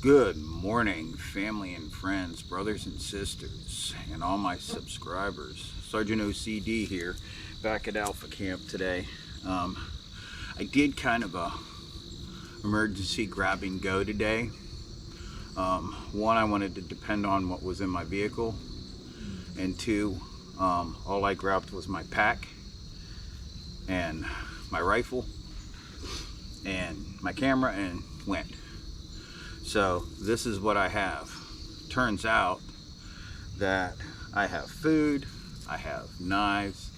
Good morning, family and friends, brothers and sisters, and all my subscribers. Sergeant OCD here, back at Alpha Camp today. I did kind of a emergency grab and go today. One, I wanted to depend on what was in my vehicle, and two, all I grabbed was my pack and my rifle and my camera and went. So this is what I have. Turns out that I have food, I have knives,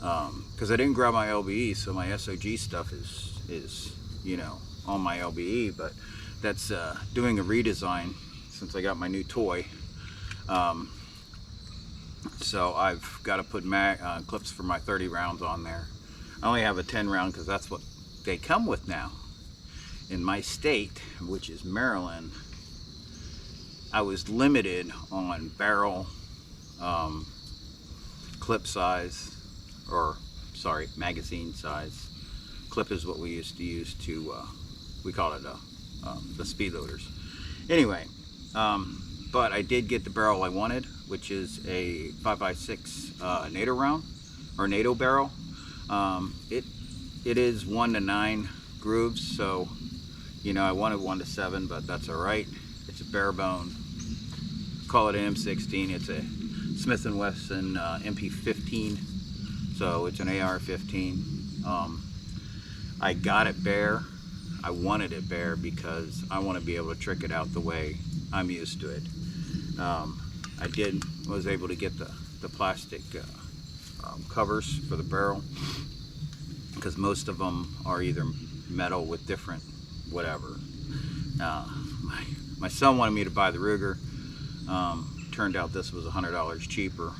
because I didn't grab my LBE, so my SOG stuff is on my LBE, but that's doing a redesign since I got my new toy. So I've got to put clips for my 30 rounds on there. I only have a 10 round because that's what they come with now. In my state, which is Maryland, I was limited on barrel, clip size, magazine size. Clip is what we used to use to, we call it the speed loaders. Anyway, but I did get the barrel I wanted, which is a 5.56 NATO round, or NATO barrel. It is 1 to 9 grooves, so I wanted 1 to 7, but that's all right. It's a bare bone. Call it an M16. It's a Smith & Wesson MP15, so it's an AR-15. I got it bare. I wanted it bare because I want to be able to trick it out the way I'm used to it. Was able to get the plastic covers for the barrel, because most of them are either metal with different whatever. My son wanted me to buy the Ruger. Turned out this was $100 cheaper.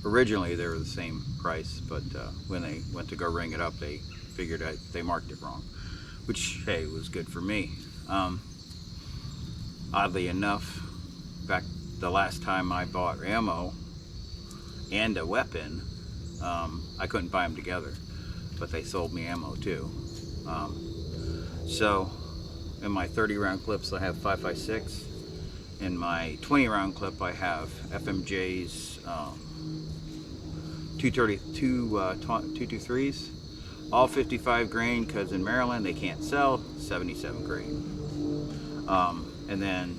Originally they were the same price, but when they went to go ring it up, they figured they marked it wrong, which, hey, was good for me. Oddly enough, back the last time I bought ammo and a weapon, I couldn't buy them together, but they sold me ammo too. So in my 30 round clips I have 5.56. In my 20 round clip I have FMJ's 223s, all 55 grain, because in Maryland they can't sell 77 grain. And then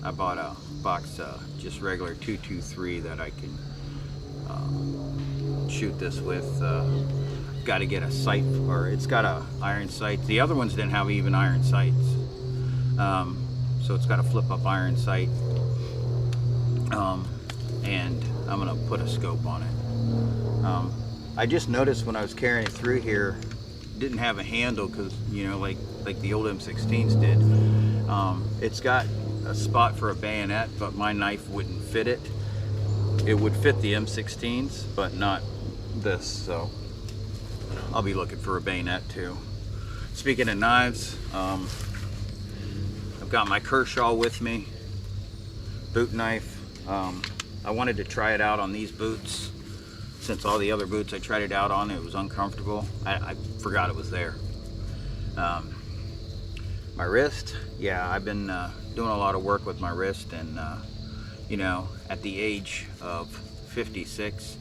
I bought a box just regular 223 that I can shoot this with. Got to get a sight, or it's got a iron sight. The other ones didn't have even iron sights, so it's got a flip up iron sight, and I'm gonna put a scope on it. I just noticed when I was carrying it through here, it didn't have a handle, because like the old M16s did. It's got a spot for a bayonet, but my knife wouldn't fit it. It would fit the M16s, but not this, so I'll be looking for a bayonet too. Speaking of knives, I've got my Kershaw with me, boot knife. I wanted to try it out on these boots, since all the other boots I tried it out on, it was uncomfortable. I forgot it was there. My wrist, yeah, I've been doing a lot of work with my wrist, and at the age of 56,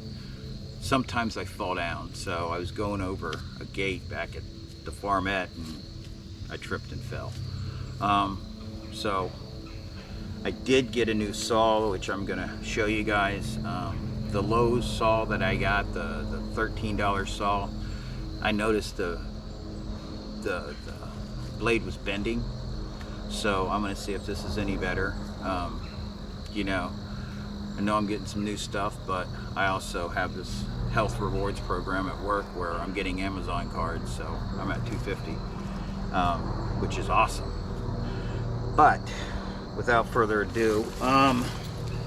sometimes I fall down. So I was going over a gate back at the farmette and I tripped and fell. So I did get a new saw, which I'm gonna show you guys. The Lowe's saw that I got, the $13 saw, I noticed the blade was bending. So I'm gonna see if this is any better. I know I'm getting some new stuff, but I also have this health rewards program at work where I'm getting Amazon cards, so I'm at $250, which is awesome. But without further ado, I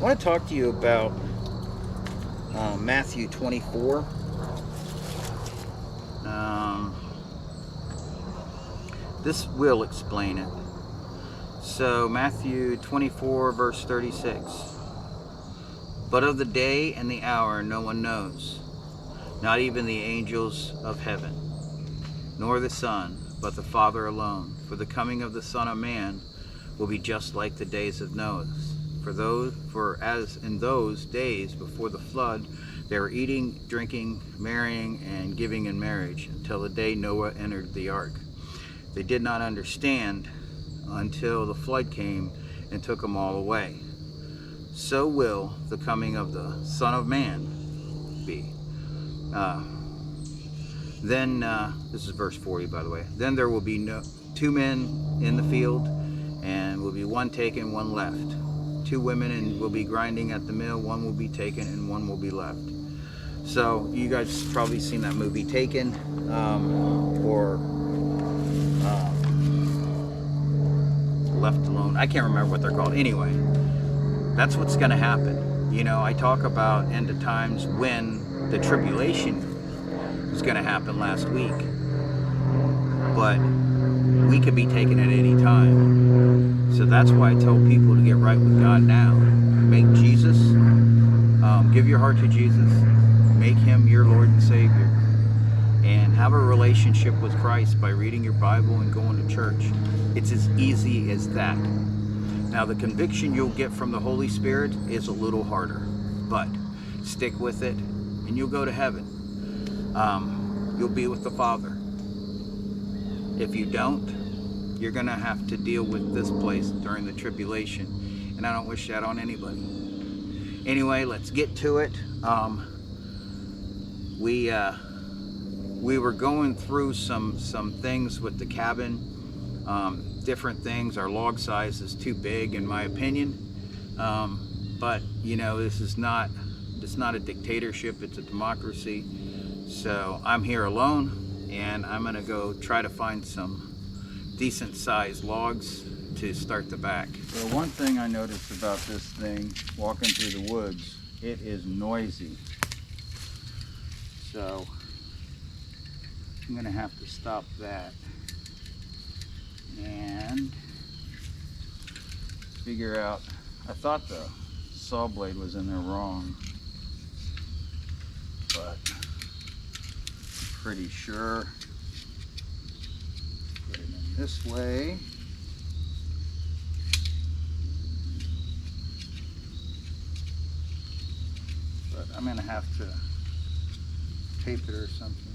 want to talk to you about Matthew 24. This will explain it. So Matthew 24 verse 36. But of the day and the hour no one knows, not even the angels of heaven, nor the Son, but the Father alone. For the coming of the Son of Man will be just like the days of Noah. For as in those days before the flood, they were eating, drinking, marrying, and giving in marriage until the day Noah entered the ark. They did not understand until the flood came and took them all away. So will the coming of the Son of Man be. This is verse 40, by the way. Then there will be two men in the field, and will be one taken, one left. Two women will be grinding at the mill, one will be taken and one will be left. So you guys probably seen that movie Taken, or Left Alone. I can't remember what they're called. Anyway, that's what's going to happen. You know, I talk about end of times when the tribulation was going to happen last week, but we could be taken at any time. So that's why I tell people to get right with God now. Make Jesus, give your heart to Jesus, make him your Lord and Savior, and have a relationship with Christ by reading your Bible and going to church. It's as easy as that. Now, the conviction you'll get from the Holy Spirit is a little harder, but stick with it and you'll go to heaven. You'll be with the Father. If you don't, you're going to have to deal with this place during the tribulation, and I don't wish that on anybody. Anyway, let's get to it. We were going through some things with the cabin, different things. Our log size is too big, in my opinion. But you know, it's not a dictatorship; it's a democracy. So I'm here alone, and I'm gonna go try to find some decent sized logs to start the back. So one thing I noticed about this thing, walking through the woods, it is noisy. So I'm gonna have to stop that and figure out. I thought the saw blade was in there wrong, but I'm pretty sure. Put it in this way. But I'm gonna have to tape it or something.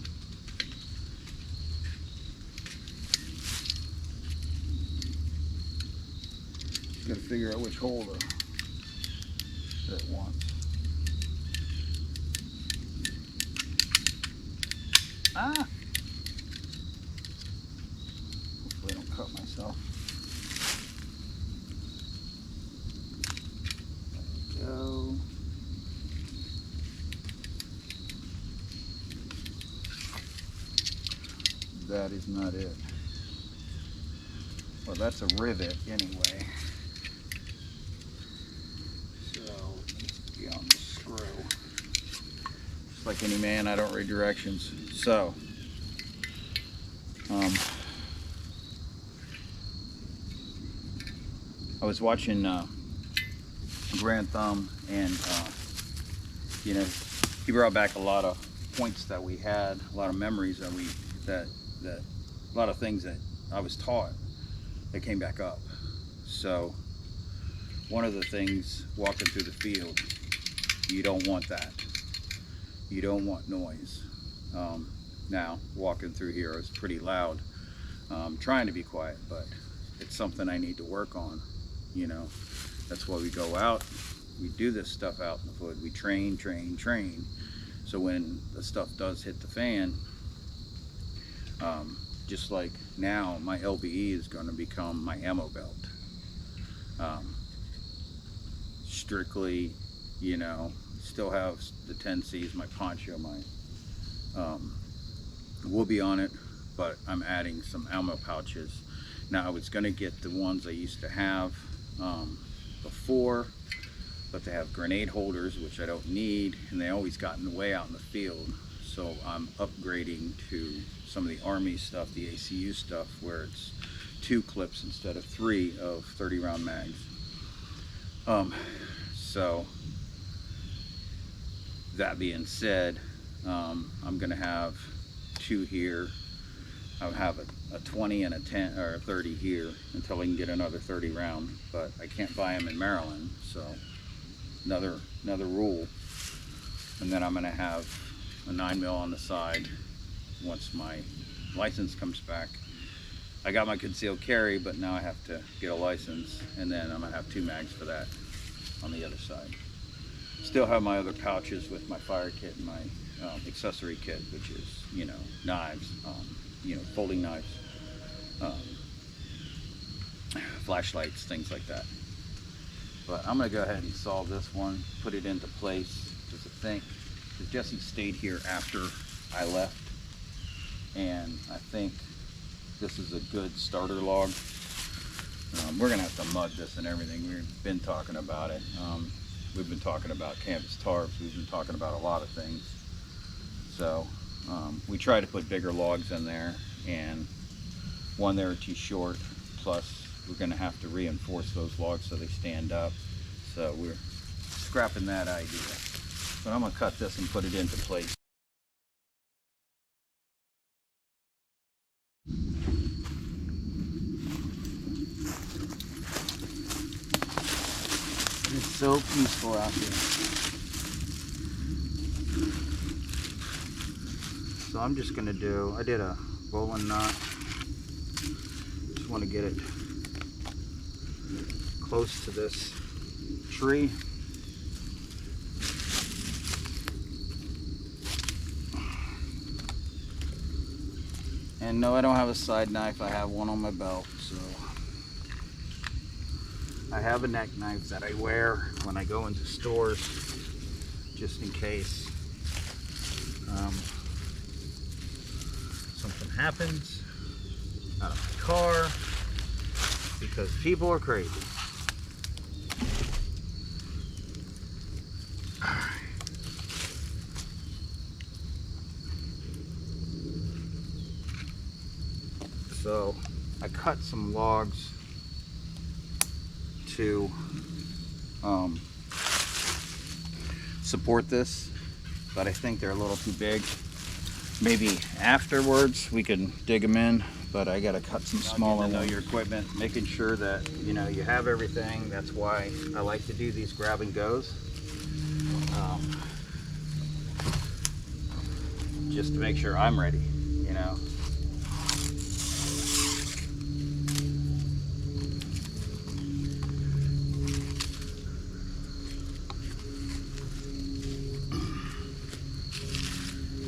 Just gotta figure out which hole that it wants. Ah! Hopefully I don't cut myself. There we go. That is not it. Well, that's a rivet anyway. So let's get on the screw. Just like any man, I don't read directions. So I was watching Grand Thumb, and you know, he brought back a lot of points that we had, a lot of memories that a lot of things that I was taught that came back up. So one of the things, walking through the field, you don't want that. You don't want noise. Now walking through here is pretty loud. Trying to be quiet, but it's something I need to work on. You know, that's why we go out. We do this stuff out in the hood. We train. So when the stuff does hit the fan, just like now, my LBE is going to become my ammo belt. Strictly, you know, still have the 10Cs, my poncho, my will be on it, but I'm adding some ammo pouches. Now I was going to get the ones I used to have before, but they have grenade holders, which I don't need, and they always got in the way out in the field. So I'm upgrading to some of the Army stuff, the ACU stuff, where it's 2 clips instead of 3 of 30 round mags. So that being said, I'm gonna have 2 here. I'll have a 20 and a 10 or a 30 here until I can get another 30 round, but I can't buy them in Maryland, so another rule. And then I'm going to have a 9mm on the side once my license comes back. I got my concealed carry, but now I have to get a license, and then I'm going to have 2 mags for that on the other side. Still have my other pouches with my fire kit and my accessory kit, which is, you know, knives, you know, folding knives, flashlights, things like that. But I'm gonna go ahead and solve this one, put it into place. Just a think, because Jesse stayed here after I left, and I think this is a good starter log. We're gonna have to mud this and everything. We've been talking about it. We've been talking about canvas tarps. We've been talking about a lot of things. So we try to put bigger logs in there, and one, they were too short, plus we're going to have to reinforce those logs so they stand up. So we're scrapping that idea. But I'm going to cut this and put it into place. It's so peaceful out here. So I'm just going to do, I did a bowline knot. Just want to get it close to this tree. And no, I don't have a side knife. I have one on my belt. So I have a neck knife that I wear when I go into stores, just in case something happens out of my car, because people are crazy. So I cut some logs to support this, but I think they're a little too big. Maybe afterwards we can dig them in, but I gotta cut some smaller ones. Know your equipment, making sure that you know you have everything. That's why I like to do these grab and goes, just to make sure I'm ready, you know.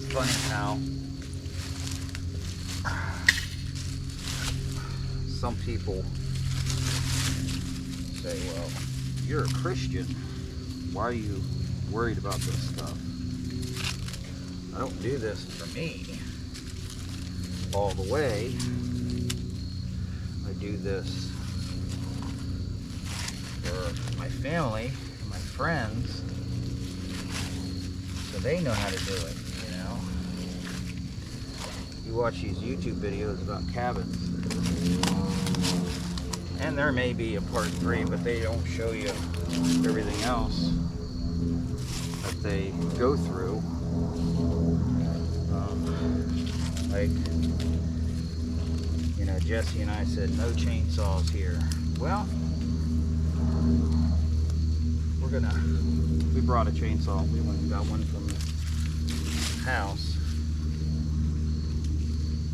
Funny how some people say, well, you're a Christian, why are you worried about this stuff? I don't do this for me all the way. I do this for my family and my friends, so they know how to do it. You watch these YouTube videos about cabins, and there may be a part 3, but they don't show you everything else that they go through. Like, you know, Jesse and I said no chainsaws here. Well, we brought a chainsaw. We went and got one from the house,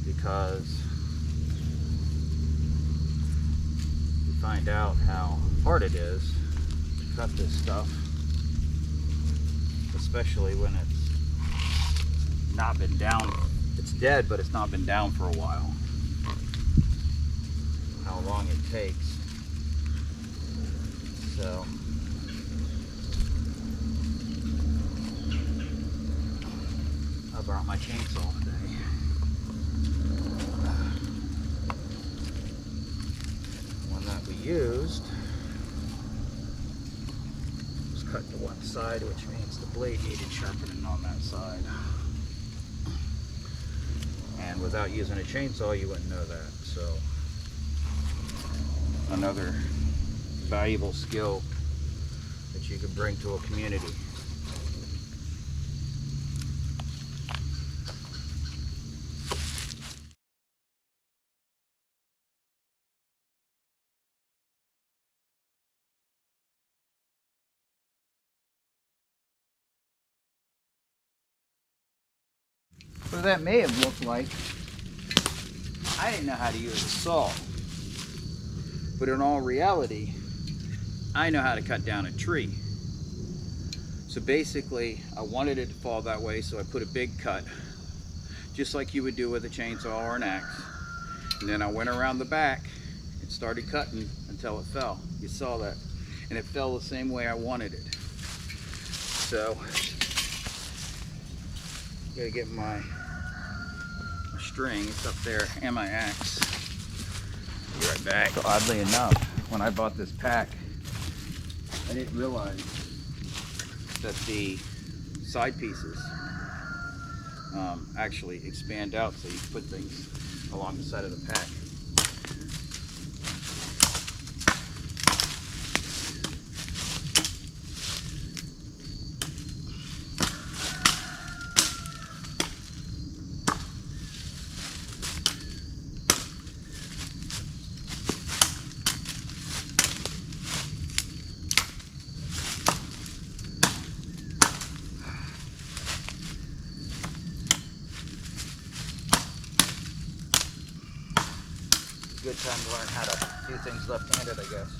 because we find out how hard it is to cut this stuff, especially when it's not been down. It's dead, but it's not been down for a while. How long it takes. So I brought my chainsaw today. Used was cut to one side, which means the blade needed sharpening on that side. And without using a chainsaw, you wouldn't know that. So another valuable skill that you could bring to a community. So that may have looked like I didn't know how to use a saw. But in all reality, I know how to cut down a tree. So basically, I wanted it to fall that way, so I put a big cut, just like you would do with a chainsaw or an axe. And then I went around the back and started cutting until it fell. You saw that. And it fell the same way I wanted it. So, gotta get my string, it's up there, and my axe. Be right back. So oddly enough, when I bought this pack, I didn't realize that the side pieces actually expand out, so you can put things along the side of the pack. Good time to learn how to do things left-handed, I guess.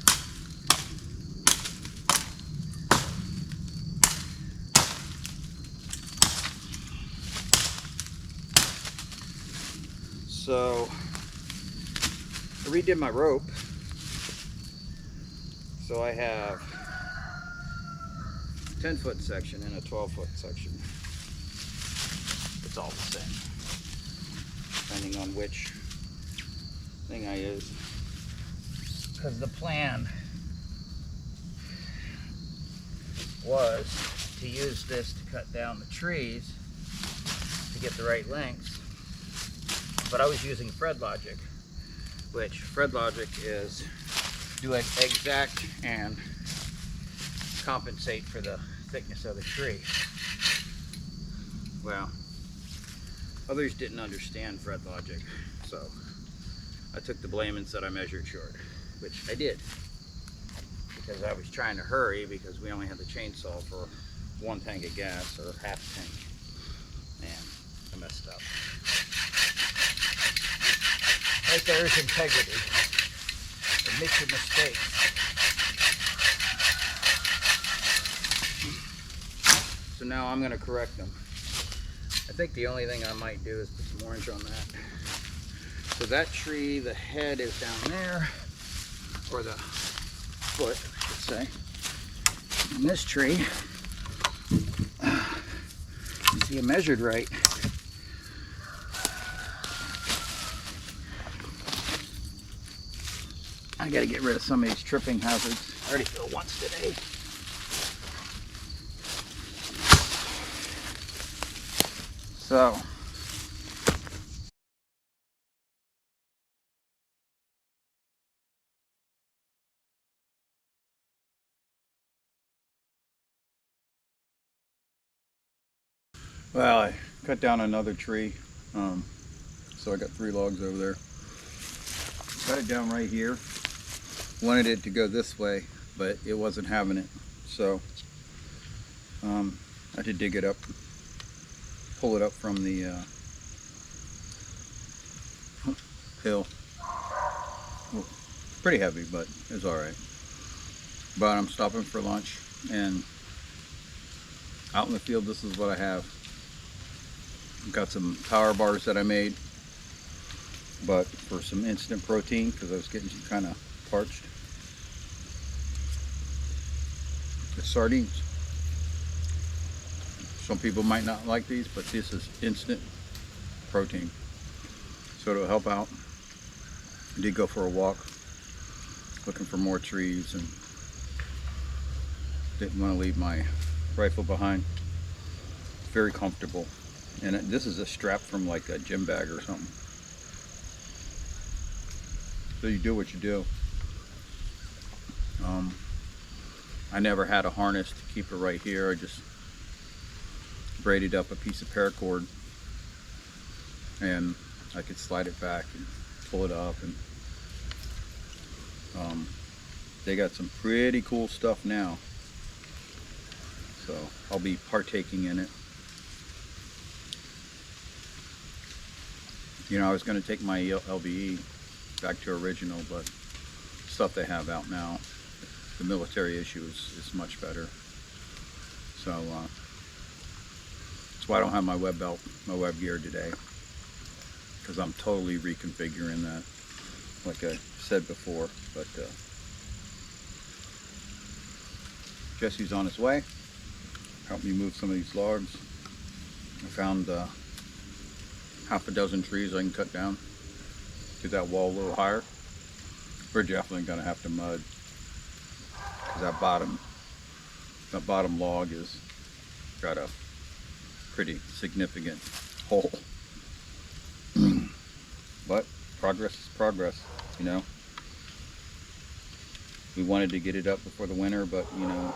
So I redid my rope. So I have a 10-foot section and a 12-foot section. It's all the same, depending on which thing I use. Because the plan was to use this to cut down the trees to get the right lengths. But I was using FredLogic, which FredLogic is do it exact and compensate for the thickness of the tree. Well, others didn't understand FredLogic, so I took the blame and said I measured short, which I did, because I was trying to hurry because we only had the chainsaw for 1 tank of gas, or half a tank, and I messed up. Right there is integrity. Admit your mistakes. So now I'm going to correct them. I think the only thing I might do is put some orange on that. So that tree, the head is down there, or the foot, I should say. And this tree, see, I measured right. I gotta get rid of some of these tripping hazards. I already fell once today. So, well, I cut down another tree, so I got 3 logs over there. Cut it down right here. Wanted it to go this way, but it wasn't having it, so I had to dig it up, pull it up from the hill. Well, pretty heavy, but it's all right. But I'm stopping for lunch, and out in the field, this is what I have. I've got some power bars that I made, but for some instant protein, because I was getting kind of parched. It's sardines. Some people might not like these, but this is instant protein, so it'll help out. I did go for a walk looking for more trees and didn't want to leave my rifle behind. Very comfortable, and this is a strap from like a gym bag or something. So you do what you do. I never had a harness to keep it right here. I just braided up a piece of paracord, and I could slide it back and pull it up. And they got some pretty cool stuff now, so I'll be partaking in it. You know, I was going to take my LBE back to original, but stuff they have out now, the military issue is much better. So that's why I don't have my web belt, my web gear today, because I'm totally reconfiguring that, like I said before. But Jesse's on his way. Help me move some of these logs. I found half a dozen trees I can cut down, get that wall a little higher. We're definitely going to have to mud, because that bottom log is got a pretty significant hole. But progress is progress, you know. We wanted to get it up before the winter, but you know,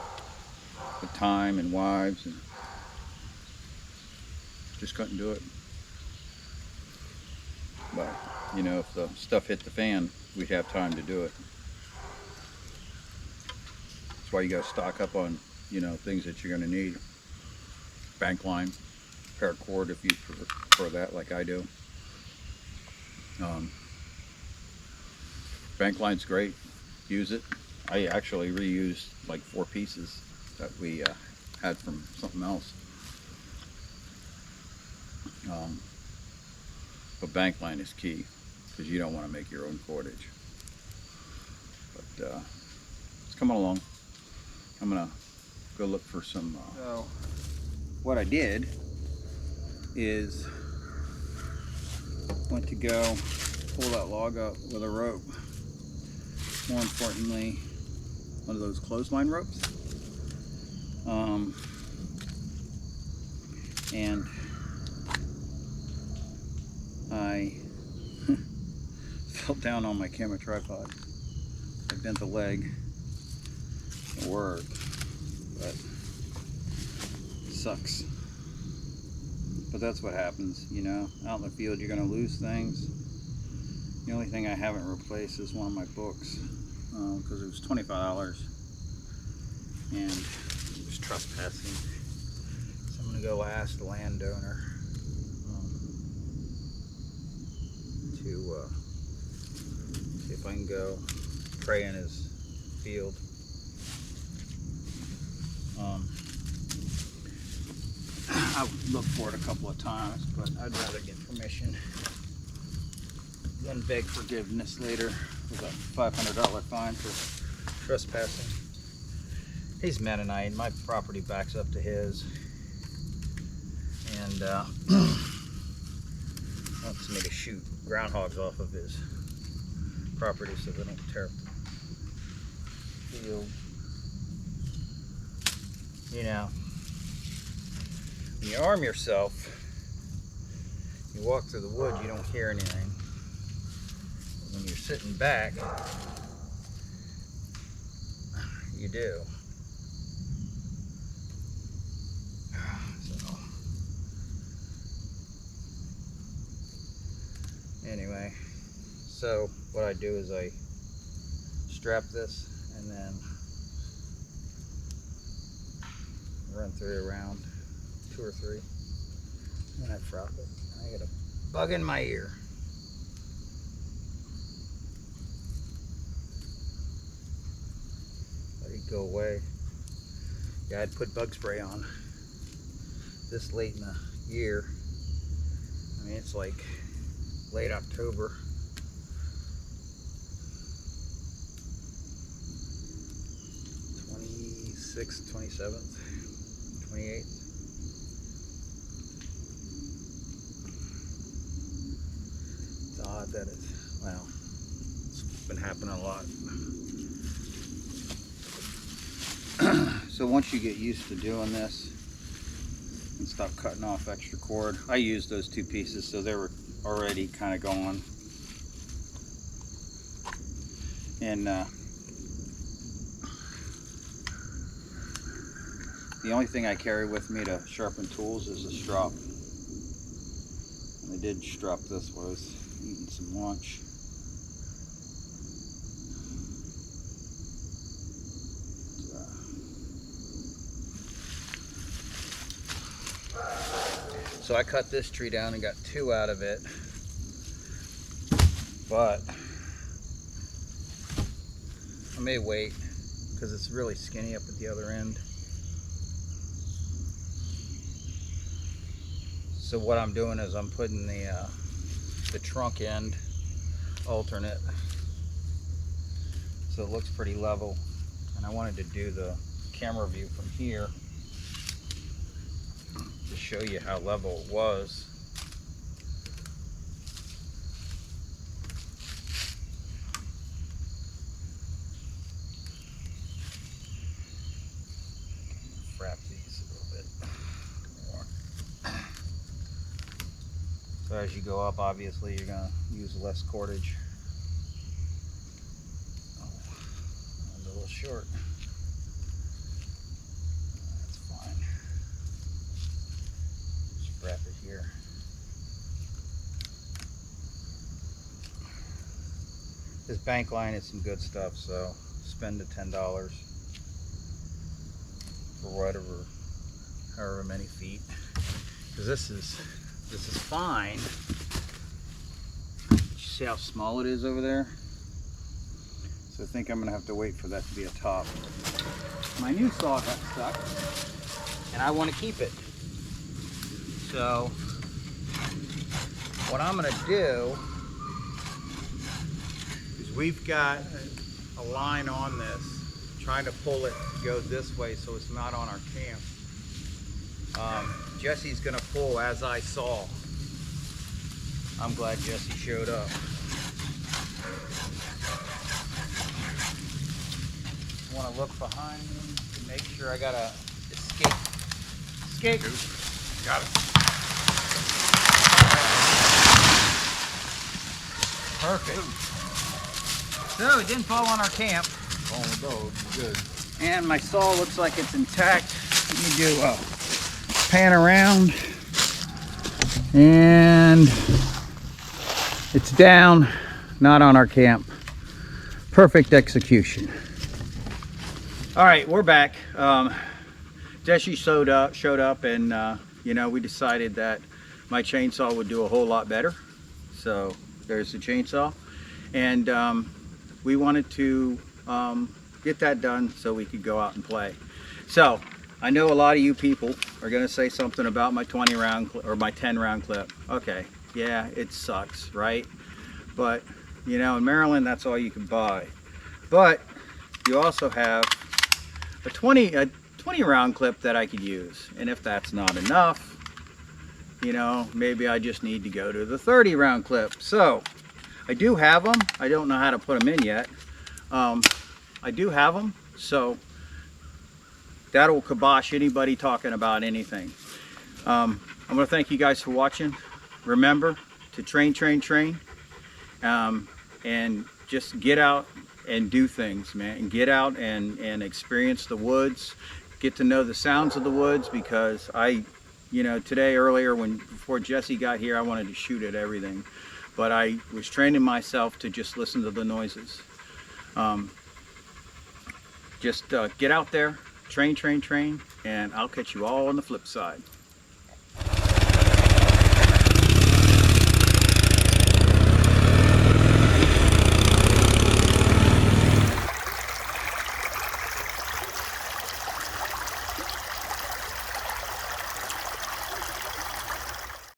the time and wives, and just couldn't do it. But you know, if the stuff hit the fan, we'd have time to do it. That's why you got to stock up on, you know, things that you're going to need. Bank line, paracord if you prefer that, like I do. Bank line's great. Use it. I actually reused like 4 pieces that we had from something else. But bank line is key, because you don't want to make your own cordage. But it's coming along. I'm gonna go look for some. So what I did is went to go pull that log up with a rope. More importantly, one of those clothesline ropes. And I fell down on my camera tripod. I bent the leg. It worked, but it sucks. But that's what happens, you know. Out in the field, you're going to lose things. The only thing I haven't replaced is one of my books, because it was $25, and it was trespassing. So I'm going to go ask the landowner to see if I can go pray in his field. I've looked for it a couple of times, but I'd rather get permission than beg forgiveness later with a $500 fine for trespassing. He's Mennonite. My property backs up to his, and wants me to shoot groundhogs off of his property so they don't tear up the field. You know, when you arm yourself, you walk through the woods, you don't hear anything. When you're sitting back, you do. So, anyway, so what I do is I strap this and then run 3 around, 2 or 3, and I drop it. I get a bug in my ear. Let it go away. Yeah, I'd put bug spray on this late in the year. I mean, it's like late October. '26th, 27th, 28th. It's odd that it's, well, it's been happening a lot. So once you get used to doing this and stop cutting off extra cord, I used those 2 pieces, so they were already kind of gone. And the only thing I carry with me to sharpen tools is a strop. And I did strop this while I was eating some lunch. So I cut this tree down and got 2 out of it. but I may wait because it's really skinny up at the other end. So what I'm doing is I'm putting the trunk end alternate so it looks pretty level, and I wanted to do the camera view from here to show you how level it was. Wrap these a little bit more. So as you go up, obviously you're going to use less cordage. Oh, that was a little short. That's fine. Just wrap it here. This bank line is some good stuff, so spend the $10 for whatever, however many feet, because this is fine. You see how small it is over there? So I think I'm gonna have to wait for that to be a top. My new saw got stuck, and I want to keep it. So what I'm gonna do is, we've got a line on this, trying to pull it to go this way so it's not on our camp. Jesse's gonna pull as I saw. I'm glad Jesse showed up. I want to look behind me to make sure I got a escape. Got it. Perfect. So it didn't fall on our camp. Oh no, good. And my saw looks like it's intact. Let me do a pan around. And it's down, not on our camp. Perfect execution. All right, we're back. Jesse showed up, and you know, we decided that my chainsaw would do a whole lot better. So there's the chainsaw, and we wanted to get that done so we could go out and play. So I know a lot of you people are going to say something about my 20 round or my 10 round clip. Okay, yeah, it sucks, right? But you know, in Maryland, that's all you can buy. But you also have a 20 round clip that I could use, and if that's not enough, you know, maybe I just need to go to the 30 round clip. So I do have them. I don't know how to put them in yet. I do have them, so that'll kibosh anybody talking about anything. I'm going to thank you guys for watching. Remember to train, and just get out and do things, man. And get out and experience the woods. Get to know the sounds of the woods, because you know, today earlier before Jesse got here, I wanted to shoot at everything, but I was training myself to just listen to the noises. Just get out there, train, and I'll catch you all on the flip side.